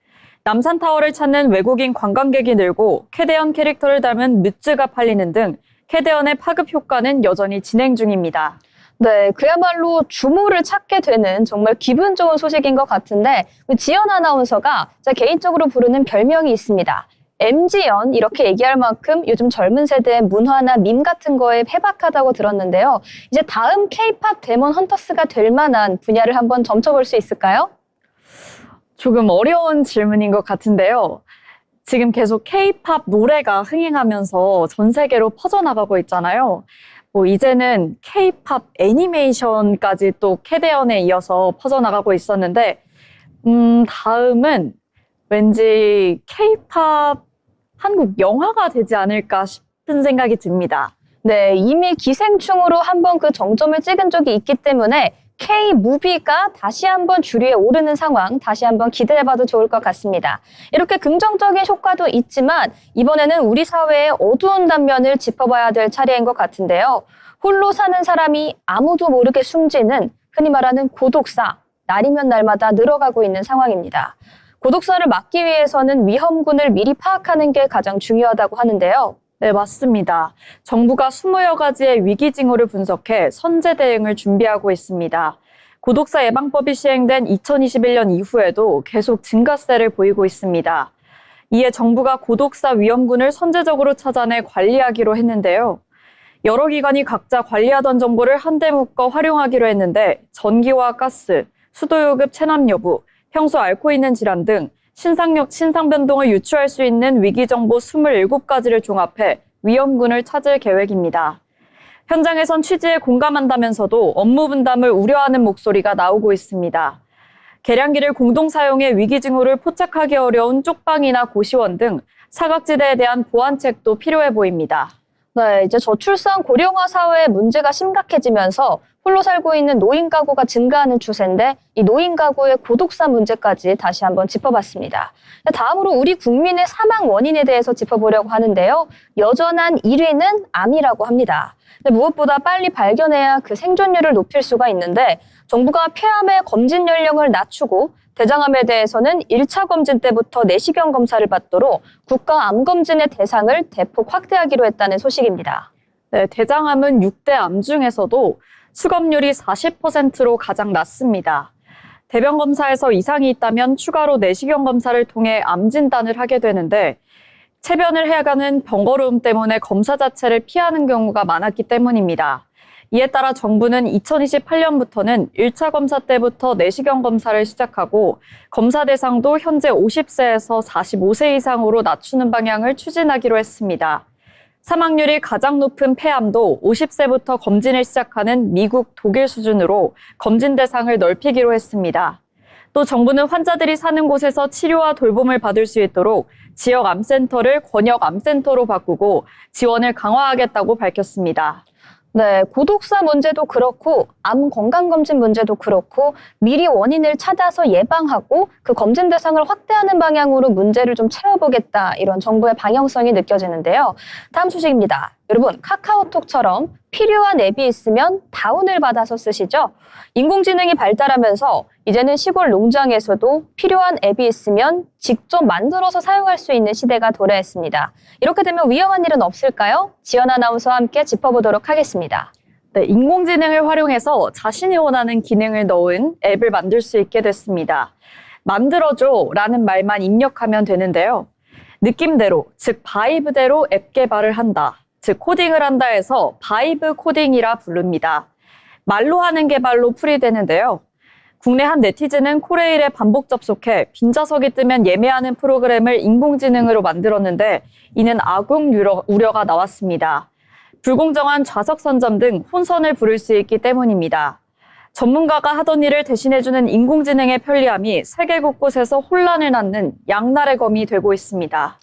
남산타워를 찾는 외국인 관광객이 늘고 캐데언 캐릭터를 닮은 뮤즈가 팔리는 등 캐데언의 파급 효과는 여전히 진행 중입니다. 네, 그야말로 주모를 찾게 되는 정말 기분 좋은 소식인 것 같은데 지연 아나운서가 제가 개인적으로 부르는 별명이 있습니다. MG연 이렇게 얘기할 만큼 요즘 젊은 세대의 문화나 밈 같은 거에 해박하다고 들었는데요. 이제 다음 K-팝 데몬 헌터스가 될 만한 분야를 한번 점쳐볼 수 있을까요? 조금 어려운 질문인 것 같은데요. 지금 계속 K-팝 노래가 흥행하면서 전 세계로 퍼져나가고 있잖아요. 이제는 K-팝 애니메이션까지 또 캐데언에 이어서 퍼져나가고 있었는데, 다음은 왠지 K-팝 한국 영화가 되지 않을까 싶은 생각이 듭니다. 네, 이미 기생충으로 한번 그 정점을 찍은 적이 있기 때문에 K-무비가 다시 한번 주류에 오르는 상황 다시 한번 기대해봐도 좋을 것 같습니다. 이렇게 긍정적인 효과도 있지만 이번에는 우리 사회의 어두운 단면을 짚어봐야 될 차례인 것 같은데요. 홀로 사는 사람이 아무도 모르게 숨지는 흔히 말하는 고독사, 날이면 날마다 늘어가고 있는 상황입니다. 고독사를 막기 위해서는 위험군을 미리 파악하는 게 가장 중요하다고 하는데요. 네, 맞습니다. 정부가 20여 가지의 위기 징후를 분석해 선제 대응을 준비하고 있습니다. 고독사 예방법이 시행된 2021년 이후에도 계속 증가세를 보이고 있습니다. 이에 정부가 고독사 위험군을 선제적으로 찾아내 관리하기로 했는데요. 여러 기관이 각자 관리하던 정보를 한데 묶어 활용하기로 했는데 전기와 가스, 수도요급 체납 여부, 평소 앓고 있는 질환 등 신상 변동을 유추할 수 있는 위기정보 27가지를 종합해 위험군을 찾을 계획입니다. 현장에선 취지에 공감한다면서도 업무 분담을 우려하는 목소리가 나오고 있습니다. 계량기를 공동 사용해 위기 징후를 포착하기 어려운 쪽방이나 고시원 등 사각지대에 대한 보완책도 필요해 보입니다. 네, 이제 저출산 고령화 사회의 문제가 심각해지면서 홀로 살고 있는 노인 가구가 증가하는 추세인데 이 노인 가구의 고독사 문제까지 다시 한번 짚어봤습니다. 다음으로 우리 국민의 사망 원인에 대해서 짚어보려고 하는데요. 여전한 1위는 암이라고 합니다. 근데 무엇보다 빨리 발견해야 그 생존율을 높일 수가 있는데 정부가 폐암의 검진 연령을 낮추고 대장암에 대해서는 1차 검진 때부터 내시경 검사를 받도록 국가암검진의 대상을 대폭 확대하기로 했다는 소식입니다. 네, 대장암은 6대 암 중에서도 수검률이 40%로 가장 낮습니다. 대변 검사에서 이상이 있다면 추가로 내시경 검사를 통해 암 진단을 하게 되는데 체변을 해가는 번거로움 때문에 검사 자체를 피하는 경우가 많았기 때문입니다. 이에 따라 정부는 2028년부터는 1차 검사 때부터 내시경 검사를 시작하고 검사 대상도 현재 50세에서 45세 이상으로 낮추는 방향을 추진하기로 했습니다. 사망률이 가장 높은 폐암도 50세부터 검진을 시작하는 미국, 독일 수준으로 검진 대상을 넓히기로 했습니다. 또 정부는 환자들이 사는 곳에서 치료와 돌봄을 받을 수 있도록 지역 암센터를 권역 암센터로 바꾸고 지원을 강화하겠다고 밝혔습니다. 네, 고독사 문제도 그렇고 암 건강검진 문제도 그렇고 미리 원인을 찾아서 예방하고 그 검진 대상을 확대하는 방향으로 문제를 좀 채워보겠다, 이런 정부의 방향성이 느껴지는데요. 다음 소식입니다. 여러분, 카카오톡처럼 필요한 앱이 있으면 다운을 받아서 쓰시죠? 인공지능이 발달하면서 이제는 시골 농장에서도 필요한 앱이 있으면 직접 만들어서 사용할 수 있는 시대가 도래했습니다. 이렇게 되면 위험한 일은 없을까요? 지연 아나운서와 함께 짚어보도록 하겠습니다. 네, 인공지능을 활용해서 자신이 원하는 기능을 넣은 앱을 만들 수 있게 됐습니다. 만들어줘라는 말만 입력하면 되는데요. 느낌대로, 즉 바이브대로 앱 개발을 한다, 즉 코딩을 한다 해서 바이브 코딩이라 부릅니다. 말로 하는 개발로 풀이되는데요. 국내 한 네티즌은 코레일에 반복 접속해 빈좌석이 뜨면 예매하는 프로그램을 인공지능으로 만들었는데 이는 악용 우려가 나왔습니다. 불공정한 좌석 선점 등 혼선을 부를 수 있기 때문입니다. 전문가가 하던 일을 대신해주는 인공지능의 편리함이 세계 곳곳에서 혼란을 낳는 양날의 검이 되고 있습니다.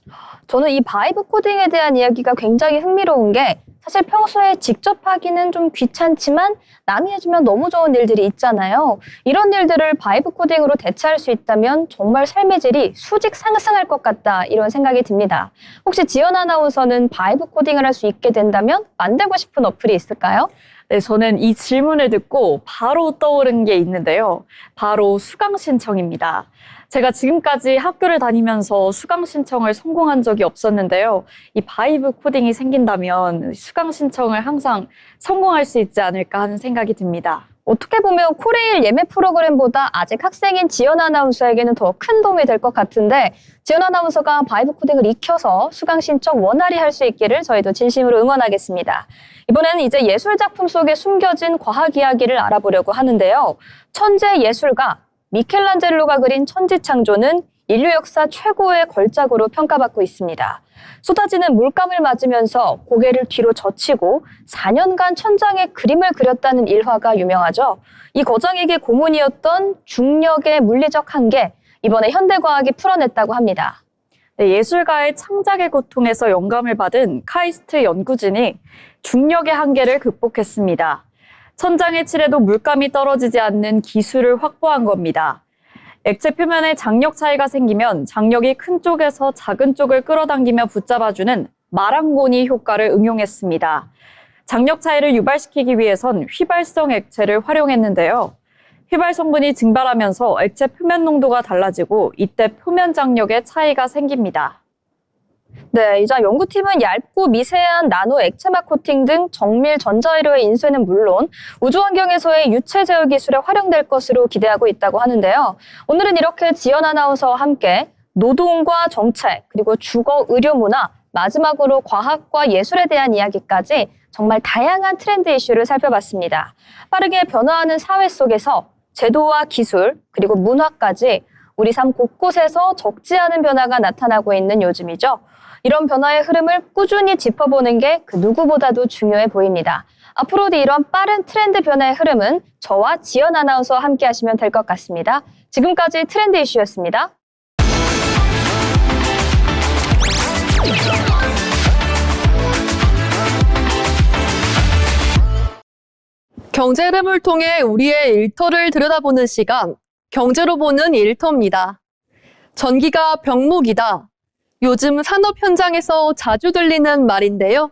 저는 이 바이브 코딩에 대한 이야기가 굉장히 흥미로운 게, 사실 평소에 직접 하기는 좀 귀찮지만 남이 해주면 너무 좋은 일들이 있잖아요. 이런 일들을 바이브 코딩으로 대체할 수 있다면 정말 삶의 질이 수직 상승할 것 같다, 이런 생각이 듭니다. 혹시 지연 아나운서는 바이브 코딩을 할 수 있게 된다면 만들고 싶은 어플이 있을까요? 네, 저는 이 질문을 듣고 바로 떠오른 게 있는데요. 바로 수강 신청입니다. 제가 지금까지 학교를 다니면서 수강 신청을 성공한 적이 없었는데요. 이 바이브 코딩이 생긴다면 수강 신청을 항상 성공할 수 있지 않을까 하는 생각이 듭니다. 어떻게 보면 코레일 예매 프로그램보다 아직 학생인 지연 아나운서에게는 더 큰 도움이 될 것 같은데, 지연 아나운서가 바이브 코딩을 익혀서 수강 신청 원활히 할 수 있기를 저희도 진심으로 응원하겠습니다. 이번에는 이제 예술 작품 속에 숨겨진 과학 이야기를 알아보려고 하는데요. 천재 예술가 미켈란젤로가 그린 천지창조는 인류 역사 최고의 걸작으로 평가받고 있습니다. 쏟아지는 물감을 맞으면서 고개를 뒤로 젖히고 4년간 천장에 그림을 그렸다는 일화가 유명하죠. 이 거장에게 고문이었던 중력의 물리적 한계, 이번에 현대과학이 풀어냈다고 합니다. 네, 예술가의 창작의 고통에서 영감을 받은 카이스트 연구진이 중력의 한계를 극복했습니다. 천장에 칠해도 물감이 떨어지지 않는 기술을 확보한 겁니다. 액체 표면에 장력 차이가 생기면 장력이 큰 쪽에서 작은 쪽을 끌어당기며 붙잡아주는 마랑고니 효과를 응용했습니다. 장력 차이를 유발시키기 위해선 휘발성 액체를 활용했는데요. 휘발 성분이 증발하면서 액체 표면 농도가 달라지고 이때 표면 장력에 차이가 생깁니다. 네, 이자 연구팀은 얇고 미세한 나노 액체막 코팅 등 정밀 전자회로의 인쇄는 물론 우주 환경에서의 유체 제어 기술에 활용될 것으로 기대하고 있다고 하는데요. 오늘은 이렇게 지연 아나운서와 함께 노동과 정책, 그리고 주거, 의료, 문화, 마지막으로 과학과 예술에 대한 이야기까지 정말 다양한 트렌드 이슈를 살펴봤습니다. 빠르게 변화하는 사회 속에서 제도와 기술, 그리고 문화까지 우리 삶 곳곳에서 적지 않은 변화가 나타나고 있는 요즘이죠. 이런 변화의 흐름을 꾸준히 짚어보는 게 그 누구보다도 중요해 보입니다. 앞으로도 이런 빠른 트렌드 변화의 흐름은 저와 지연 아나운서와 함께 하시면 될 것 같습니다. 지금까지 트렌드 이슈였습니다. 경제 흐름을 통해 우리의 일터를 들여다보는 시간, 경제로 보는 일터입니다. 전기가 병목이다. 요즘 산업 현장에서 자주 들리는 말인데요.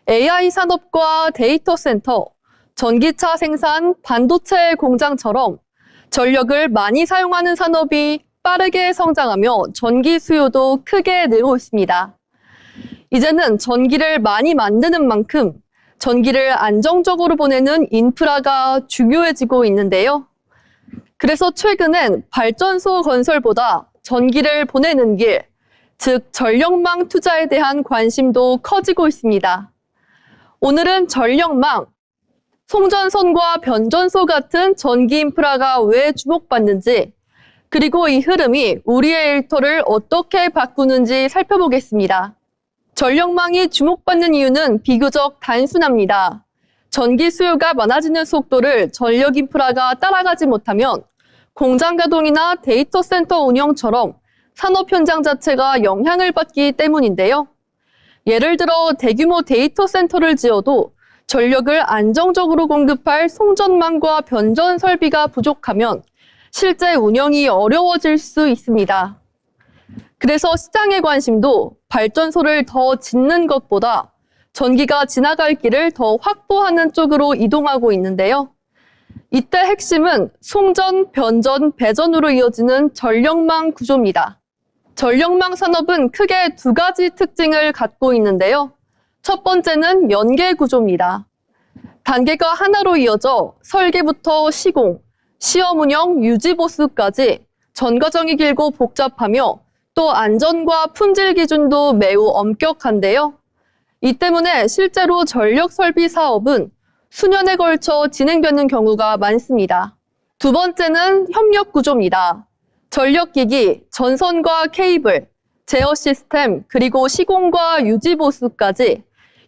AI 산업과 데이터 센터, 전기차 생산, 반도체 공장처럼 전력을 많이 사용하는 산업이 빠르게 성장하며 전기 수요도 크게 늘고 있습니다. 이제는 전기를 많이 만드는 만큼 전기를 안정적으로 보내는 인프라가 중요해지고 있는데요. 그래서 최근엔 발전소 건설보다 전기를 보내는 길, 즉 전력망 투자에 대한 관심도 커지고 있습니다. 오늘은 전력망, 송전선과 변전소 같은 전기 인프라가 왜 주목받는지, 그리고 이 흐름이 우리의 일터를 어떻게 바꾸는지 살펴보겠습니다. 전력망이 주목받는 이유는 비교적 단순합니다. 전기 수요가 많아지는 속도를 전력 인프라가 따라가지 못하면 공장 가동이나 데이터 센터 운영처럼 산업 현장 자체가 영향을 받기 때문인데요. 예를 들어 대규모 데이터 센터를 지어도 전력을 안정적으로 공급할 송전망과 변전 설비가 부족하면 실제 운영이 어려워질 수 있습니다. 그래서 시장의 관심도 발전소를 더 짓는 것보다 전기가 지나갈 길을 더 확보하는 쪽으로 이동하고 있는데요. 이때 핵심은 송전, 변전, 배전으로 이어지는 전력망 구조입니다. 전력망 산업은 크게 두 가지 특징을 갖고 있는데요. 첫 번째는 연계 구조입니다. 단계가 하나로 이어져 설계부터 시공, 시험 운영, 유지 보수까지 전 과정이 길고 복잡하며 또 안전과 품질 기준도 매우 엄격한데요. 이 때문에 실제로 전력 설비 사업은 수년에 걸쳐 진행되는 경우가 많습니다. 두 번째는 협력 구조입니다. 전력기기, 전선과 케이블, 제어 시스템, 그리고 시공과 유지 보수까지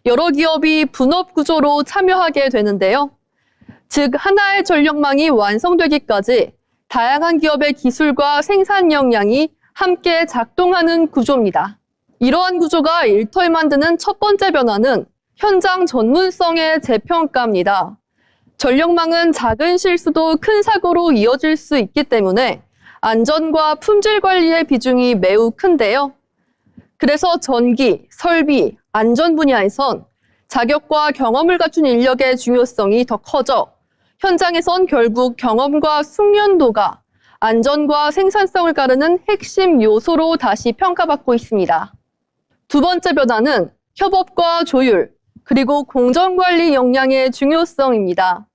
여러 기업이 분업 구조로 참여하게 되는데요. 즉, 하나의 전력망이 완성되기까지 다양한 기업의 기술과 생산 역량이 함께 작동하는 구조입니다. 이러한 구조가 일터에 만드는 첫 번째 변화는 현장 전문성의 재평가입니다. 전력망은 작은 실수도 큰 사고로 이어질 수 있기 때문에 안전과 품질 관리의 비중이 매우 큰데요. 그래서 전기, 설비, 안전 분야에선 자격과 경험을 갖춘 인력의 중요성이 더 커져 현장에선 결국 경험과 숙련도가 안전과 생산성을 가르는 핵심 요소로 다시 평가받고 있습니다. 두 번째 변화는 협업과 조율, 그리고 공정관리 역량의 중요성입니다.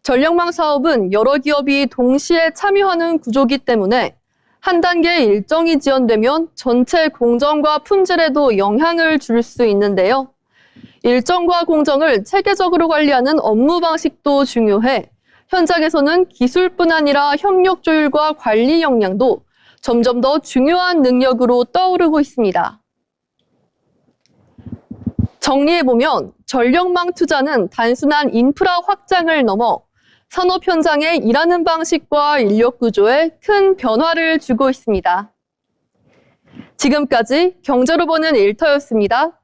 전력망 사업은 여러 기업이 동시에 참여하는 구조이기 때문에 한 단계 일정이 지연되면 전체 공정과 품질에도 영향을 줄 수 있는데요. 일정과 공정을 체계적으로 관리하는 업무 방식도 중요해 현장에서는 기술뿐 아니라 협력 조율과 관리 역량도 점점 더 중요한 능력으로 떠오르고 있습니다. 정리해보면 전력망 투자는 단순한 인프라 확장을 넘어 산업 현장에 일하는 방식과 인력 구조에 큰 변화를 주고 있습니다. 지금까지 경제로 보는 일터였습니다.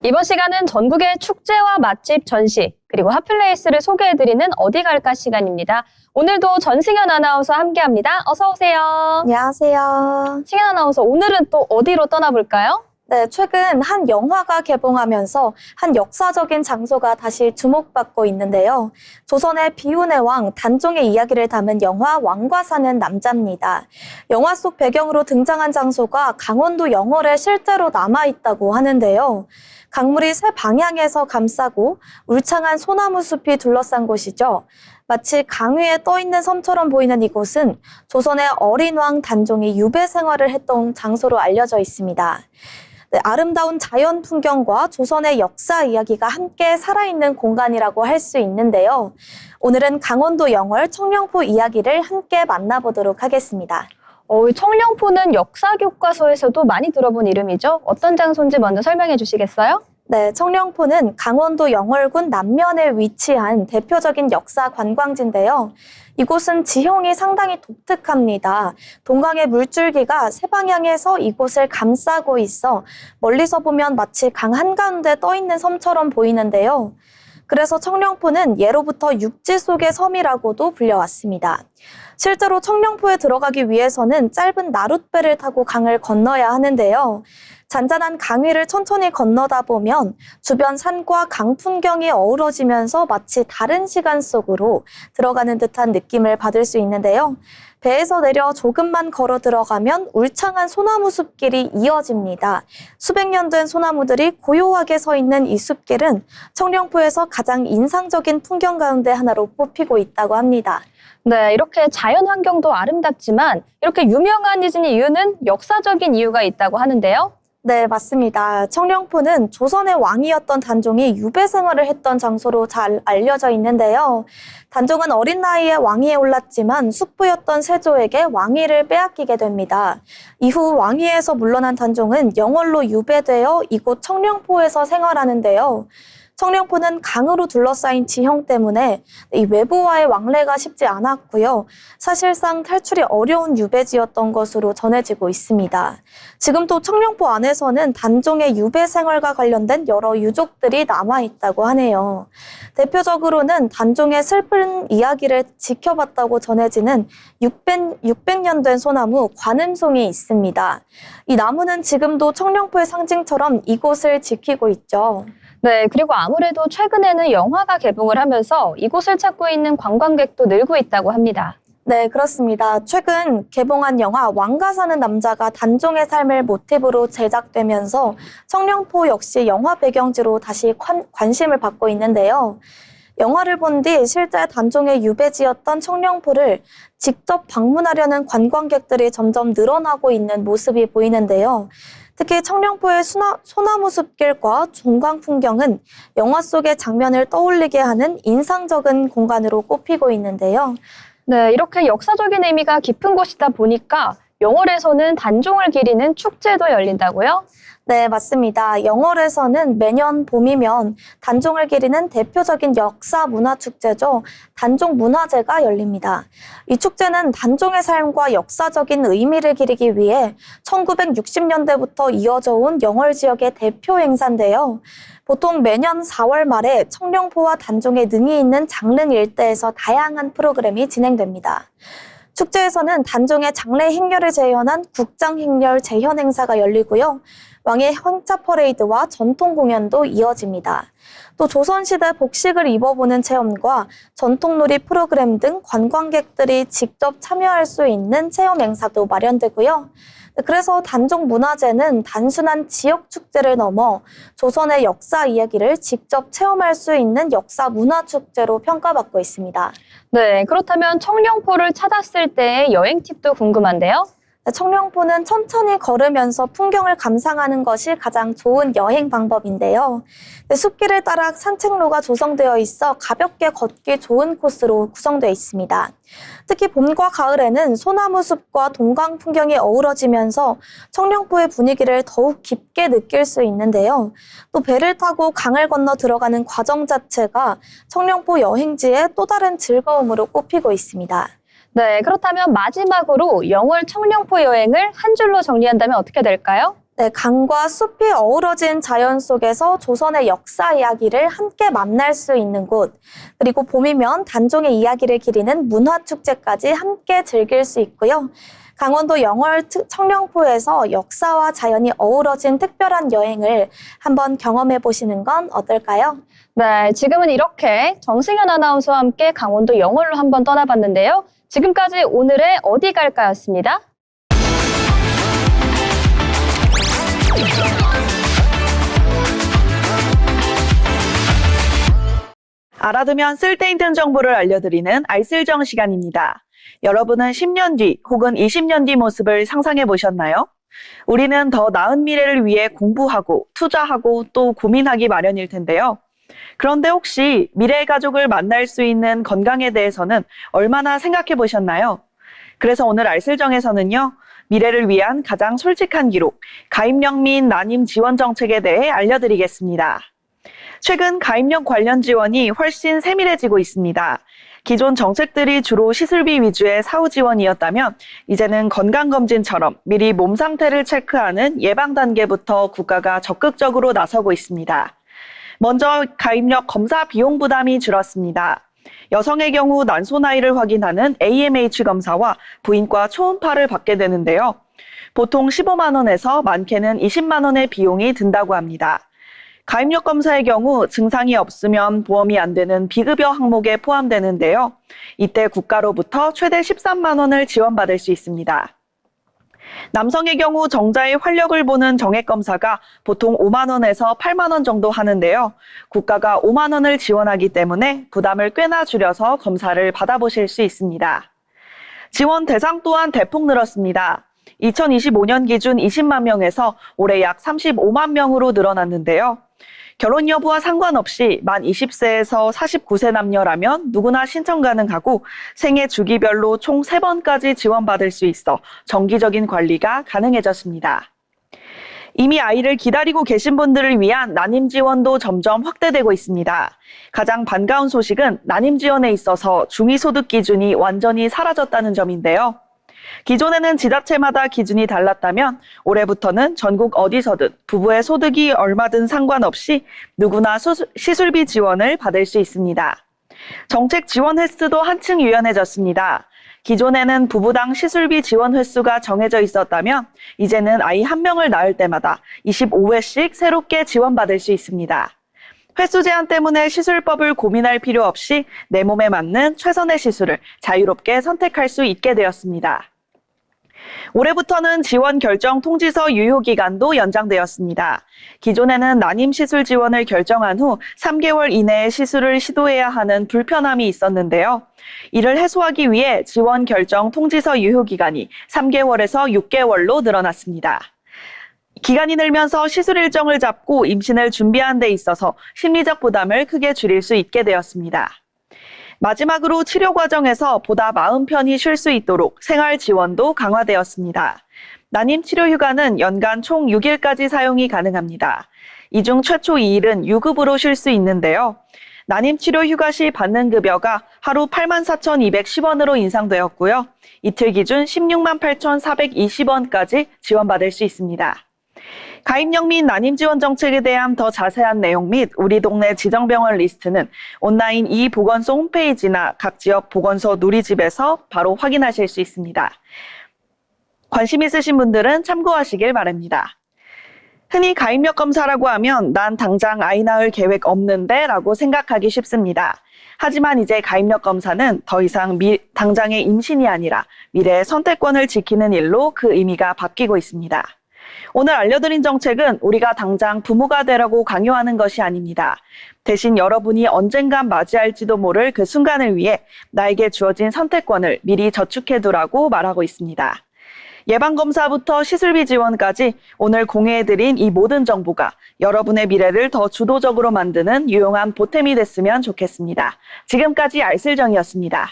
이번 시간은 전국의 축제와 맛집 전시, 그리고 핫플레이스를 소개해드리는 어디 갈까 시간입니다. 오늘도 전승현 아나운서와 함께합니다. 어서 오세요. 안녕하세요. 승현 아나운서, 오늘은 또 어디로 떠나볼까요? 네, 최근 한 영화가 개봉하면서 한 역사적인 장소가 다시 주목받고 있는데요. 조선의 비운의 왕 단종의 이야기를 담은 영화 왕과 사는 남자입니다. 영화 속 배경으로 등장한 장소가 강원도 영월에 실제로 남아있다고 하는데요. 강물이 세 방향에서 감싸고 울창한 소나무 숲이 둘러싼 곳이죠. 마치 강 위에 떠있는 섬처럼 보이는 이곳은 조선의 어린 왕 단종이 유배 생활을 했던 장소로 알려져 있습니다. 네, 아름다운 자연 풍경과 조선의 역사 이야기가 함께 살아있는 공간이라고 할 수 있는데요. 오늘은 강원도 영월 청령포 이야기를 함께 만나보도록 하겠습니다. 청령포는 역사 교과서에서도 많이 들어본 이름이죠. 어떤 장소인지 먼저 설명해 주시겠어요? 네, 청령포는 강원도 영월군 남면에 위치한 대표적인 역사 관광지인데요. 이곳은 지형이 상당히 독특합니다. 동강의 물줄기가 세 방향에서 이곳을 감싸고 있어 멀리서 보면 마치 강 한가운데 떠있는 섬처럼 보이는데요. 그래서 청령포는 예로부터 육지 속의 섬이라고도 불려왔습니다. 실제로 청령포에 들어가기 위해서는 짧은 나룻배를 타고 강을 건너야 하는데요. 잔잔한 강 위를 천천히 건너다 보면 주변 산과 강 풍경이 어우러지면서 마치 다른 시간 속으로 들어가는 듯한 느낌을 받을 수 있는데요. 배에서 내려 조금만 걸어 들어가면 울창한 소나무 숲길이 이어집니다. 수백 년 된 소나무들이 고요하게 서 있는 이 숲길은 청령포에서 가장 인상적인 풍경 가운데 하나로 뽑히고 있다고 합니다. 네, 이렇게 자연 환경도 아름답지만 이렇게 유명한 이유는 역사적인 이유가 있다고 하는데요. 네, 맞습니다. 청령포는 조선의 왕이었던 단종이 유배 생활을 했던 장소로 잘 알려져 있는데요. 단종은 어린 나이에 왕위에 올랐지만 숙부였던 세조에게 왕위를 빼앗기게 됩니다. 이후 왕위에서 물러난 단종은 영월로 유배되어 이곳 청령포에서 생활하는데요. 청령포는 강으로 둘러싸인 지형 때문에 이 외부와의 왕래가 쉽지 않았고요. 사실상 탈출이 어려운 유배지였던 것으로 전해지고 있습니다. 지금도 청령포 안에서는 단종의 유배 생활과 관련된 여러 유족들이 남아있다고 하네요. 대표적으로는 단종의 슬픈 이야기를 지켜봤다고 전해지는 600년 된 소나무 관음송이 있습니다. 이 나무는 지금도 청령포의 상징처럼 이곳을 지키고 있죠. 네, 그리고 아무래도 최근에는 영화가 개봉을 하면서 이곳을 찾고 있는 관광객도 늘고 있다고 합니다. 네, 그렇습니다. 최근 개봉한 영화 왕가 사는 남자가 단종의 삶을 모티브로 제작되면서 청령포 역시 영화 배경지로 다시 관심을 받고 있는데요. 영화를 본 뒤 실제 단종의 유배지였던 청령포를 직접 방문하려는 관광객들이 점점 늘어나고 있는 모습이 보이는데요. 특히 청령포의 소나무 숲길과 종강 풍경은 영화 속의 장면을 떠올리게 하는 인상적인 공간으로 꼽히고 있는데요. 네, 이렇게 역사적인 의미가 깊은 곳이다 보니까 영월에서는 단종을 기리는 축제도 열린다고요? 네, 맞습니다. 영월에서는 매년 봄이면 단종을 기리는 대표적인 역사 문화 축제죠. 단종 문화제가 열립니다. 이 축제는 단종의 삶과 역사적인 의미를 기리기 위해 1960년대부터 이어져 온 영월 지역의 대표 행사인데요. 보통 매년 4월 말에 청령포와 단종의 능이 있는 장릉 일대에서 다양한 프로그램이 진행됩니다. 축제에서는 단종의 장례 행렬을 재현한 국장 행렬 재현 행사가 열리고요. 왕의 행차 퍼레이드와 전통 공연도 이어집니다. 또 조선시대 복식을 입어보는 체험과 전통놀이 프로그램 등 관광객들이 직접 참여할 수 있는 체험 행사도 마련되고요. 그래서 단종 문화제는 단순한 지역 축제를 넘어 조선의 역사 이야기를 직접 체험할 수 있는 역사 문화 축제로 평가받고 있습니다. 네, 그렇다면 청령포를 찾았을 때의 여행 팁도 궁금한데요. 청령포는 천천히 걸으면서 풍경을 감상하는 것이 가장 좋은 여행 방법인데요. 숲길을 따라 산책로가 조성되어 있어 가볍게 걷기 좋은 코스로 구성되어 있습니다. 특히 봄과 가을에는 소나무 숲과 동강 풍경이 어우러지면서 청령포의 분위기를 더욱 깊게 느낄 수 있는데요. 또 배를 타고 강을 건너 들어가는 과정 자체가 청령포 여행지의 또 다른 즐거움으로 꼽히고 있습니다. 네, 그렇다면 마지막으로 영월 청령포 여행을 한 줄로 정리한다면 어떻게 될까요? 네, 강과 숲이 어우러진 자연 속에서 조선의 역사 이야기를 함께 만날 수 있는 곳, 그리고 봄이면 단종의 이야기를 기리는 문화축제까지 함께 즐길 수 있고요. 강원도 영월 청령포에서 역사와 자연이 어우러진 특별한 여행을 한번 경험해 보시는 건 어떨까요? 네, 지금은 이렇게 정승현 아나운서와 함께 강원도 영월로 한번 떠나봤는데요. 지금까지 오늘의 어디 갈까였습니다. 알아두면 쓸데있는 정보를 알려드리는 알쓸정 시간입니다. 여러분은 10년 뒤 혹은 20년 뒤 모습을 상상해 보셨나요? 우리는 더 나은 미래를 위해 공부하고 투자하고 또 고민하기 마련일 텐데요. 그런데 혹시 미래의 가족을 만날 수 있는 건강에 대해서는 얼마나 생각해 보셨나요? 그래서 오늘 알쓸정에서는요, 미래를 위한 가장 솔직한 기록, 가입력 및 난임 지원 정책에 대해 알려드리겠습니다. 최근 가입력 관련 지원이 훨씬 세밀해지고 있습니다. 기존 정책들이 주로 시술비 위주의 사후 지원이었다면 이제는 건강검진처럼 미리 몸 상태를 체크하는 예방 단계부터 국가가 적극적으로 나서고 있습니다. 먼저 가입력 검사 비용 부담이 줄었습니다. 여성의 경우 난소 나이를 확인하는 AMH 검사와 부인과 초음파를 받게 되는데요. 보통 15만 원에서 많게는 20만 원의 비용이 든다고 합니다. 가입력 검사의 경우 증상이 없으면 보험이 안 되는 비급여 항목에 포함되는데요. 이때 국가로부터 최대 13만 원을 지원받을 수 있습니다. 남성의 경우 정자의 활력을 보는 정액검사가 보통 5만 원에서 8만 원 정도 하는데요. 국가가 5만 원을 지원하기 때문에 부담을 꽤나 줄여서 검사를 받아보실 수 있습니다. 지원 대상 또한 대폭 늘었습니다. 2025년 기준 20만 명에서 올해 약 35만 명으로 늘어났는데요. 결혼 여부와 상관없이 만 20세에서 49세 남녀라면 누구나 신청 가능하고 생애 주기별로 총 3번까지 지원받을 수 있어 정기적인 관리가 가능해졌습니다. 이미 아이를 기다리고 계신 분들을 위한 난임 지원도 점점 확대되고 있습니다. 가장 반가운 소식은 난임 지원에 있어서 중위소득 기준이 완전히 사라졌다는 점인데요. 기존에는 지자체마다 기준이 달랐다면 올해부터는 전국 어디서든 부부의 소득이 얼마든 상관없이 누구나 시술비 지원을 받을 수 있습니다. 정책 지원 횟수도 한층 유연해졌습니다. 기존에는 부부당 시술비 지원 횟수가 정해져 있었다면 이제는 아이 한 명을 낳을 때마다 25회씩 새롭게 지원받을 수 있습니다. 횟수 제한 때문에 시술법을 고민할 필요 없이 내 몸에 맞는 최선의 시술을 자유롭게 선택할 수 있게 되었습니다. 올해부터는 지원 결정 통지서 유효 기간도 연장되었습니다. 기존에는 난임 시술 지원을 결정한 후 3개월 이내에 시술을 시도해야 하는 불편함이 있었는데요. 이를 해소하기 위해 지원 결정 통지서 유효 기간이 3개월에서 6개월로 늘어났습니다. 기간이 늘면서 시술 일정을 잡고 임신을 준비하는 데 있어서 심리적 부담을 크게 줄일 수 있게 되었습니다. 마지막으로 치료 과정에서 보다 마음 편히 쉴 수 있도록 생활 지원도 강화되었습니다. 난임 치료 휴가는 연간 총 6일까지 사용이 가능합니다. 이 중 최초 2일은 유급으로 쉴 수 있는데요. 난임 치료 휴가 시 받는 급여가 하루 84,210원으로 인상되었고요. 이틀 기준 168,420원까지 지원받을 수 있습니다. 가입력 및 난임 지원 정책에 대한 더 자세한 내용 및 우리 동네 지정병원 리스트는 온라인 이보건소 홈페이지나 각 지역 보건소 누리집에서 바로 확인하실 수 있습니다. 관심 있으신 분들은 참고하시길 바랍니다. 흔히 가입력 검사라고 하면 난 당장 아이 낳을 계획 없는데 라고 생각하기 쉽습니다. 하지만 이제 가입력 검사는 더 이상 당장의 임신이 아니라 미래의 선택권을 지키는 일로 그 의미가 바뀌고 있습니다. 오늘 알려드린 정책은 우리가 당장 부모가 되라고 강요하는 것이 아닙니다. 대신 여러분이 언젠간 맞이할지도 모를 그 순간을 위해 나에게 주어진 선택권을 미리 저축해두라고 말하고 있습니다. 예방검사부터 시술비 지원까지 오늘 공유해드린 이 모든 정보가 여러분의 미래를 더 주도적으로 만드는 유용한 보탬이 됐으면 좋겠습니다. 지금까지 알쓸정이었습니다.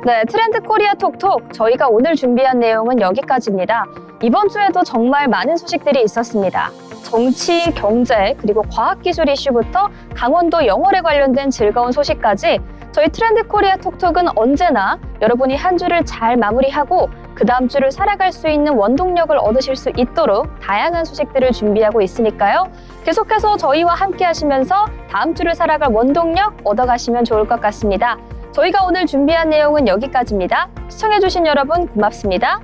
네, 트렌드 코리아 톡톡. 저희가 오늘 준비한 내용은 여기까지입니다. 이번 주에도 정말 많은 소식들이 있었습니다. 정치, 경제, 그리고 과학기술 이슈부터 강원도 영월에 관련된 즐거운 소식까지 저희 트렌드 코리아 톡톡은 언제나 여러분이 한 주를 잘 마무리하고 그 다음 주를 살아갈 수 있는 원동력을 얻으실 수 있도록 다양한 소식들을 준비하고 있으니까요. 계속해서 저희와 함께 하시면서 다음 주를 살아갈 원동력 얻어가시면 좋을 것 같습니다. 저희가 오늘 준비한 내용은 여기까지입니다. 시청해주신 여러분 고맙습니다.